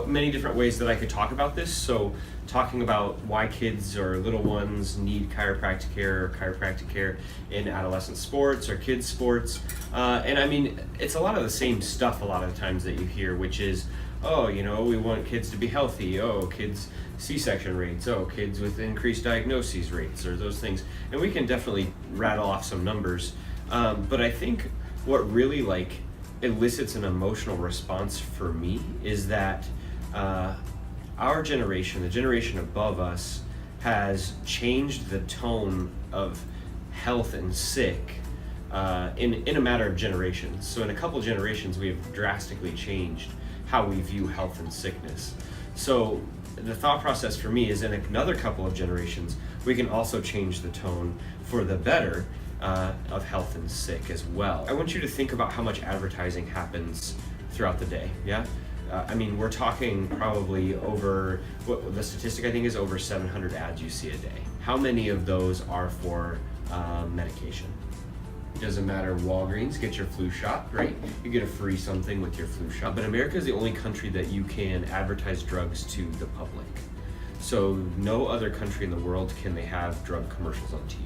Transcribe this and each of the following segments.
many different ways that I could talk about this. So talking about why kids or little ones need chiropractic care in adolescent sports or kids sports. And I mean, it's a lot of the same stuff a lot of the times that you hear, which is, oh, you know, we want kids to be healthy. Oh, kids C-section rates. Oh, kids with increased diagnoses rates, or those things. And we can definitely rattle off some numbers. But I think what really elicits an emotional response for me is that our generation, the generation above us, has changed the tone of health and sick in a matter of generations. So in a couple generations, we have drastically changed how we view health and sickness. So the thought process for me is in another couple of generations, we can also change the tone for the better of health and sick as well. I want you to think about how much advertising happens throughout the day, yeah? I mean, we're talking probably over, what the statistic I think is over 700 ads you see a day. How many of those are for medication? It doesn't matter, Walgreens, get your flu shot, right? You get a free something with your flu shot. But America is the only country that you can advertise drugs to the public. So no other country in the world can they have drug commercials on TV.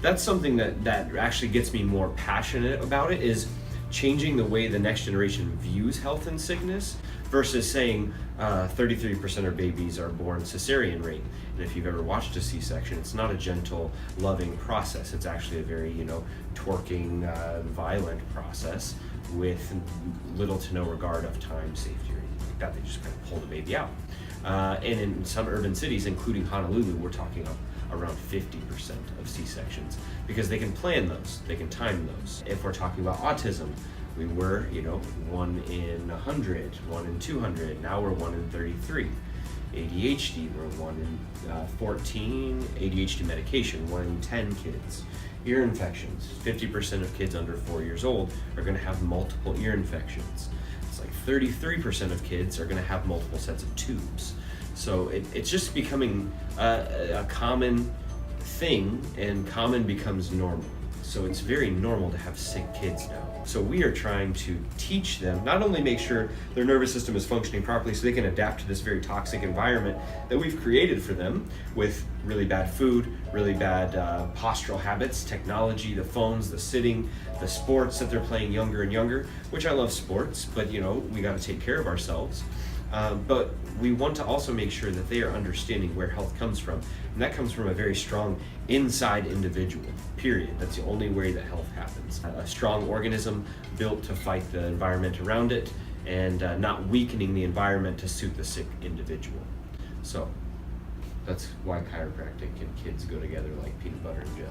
That's something that actually gets me more passionate about it, is changing the way the next generation views health and sickness versus saying 33% of babies are born cesarean rate. And if you've ever watched a C-section, it's not a gentle, loving process. It's actually a very, torquing, violent process with little to no regard of time, safety, or anything like that. They just kind of pull the baby out. And in some urban cities, including Honolulu, we're talking around 50% of C-sections, because they can plan those, they can time those. If we're talking about autism, we were, 1 in 100, 1 in 200, now we're 1 in 33. ADHD, we're 1 in 14, ADHD medication, 1 in 10 kids. Ear infections, 50% of kids under 4 years old are gonna have multiple ear infections. It's like 33% of kids are gonna have multiple sets of tubes. So it's just becoming a common thing, and common becomes normal. So it's very normal to have sick kids now. So we are trying to teach them, not only make sure their nervous system is functioning properly so they can adapt to this very toxic environment that we've created for them with really bad food, really bad postural habits, technology, the phones, the sitting, the sports that they're playing younger and younger, which I love sports, but we gotta take care of ourselves. But we want to also make sure that they are understanding where health comes from. And that comes from a very strong inside individual, period. That's the only way that health happens. A strong organism built to fight the environment around it, and not weakening the environment to suit the sick individual. So that's why chiropractic and kids go together like peanut butter and jelly.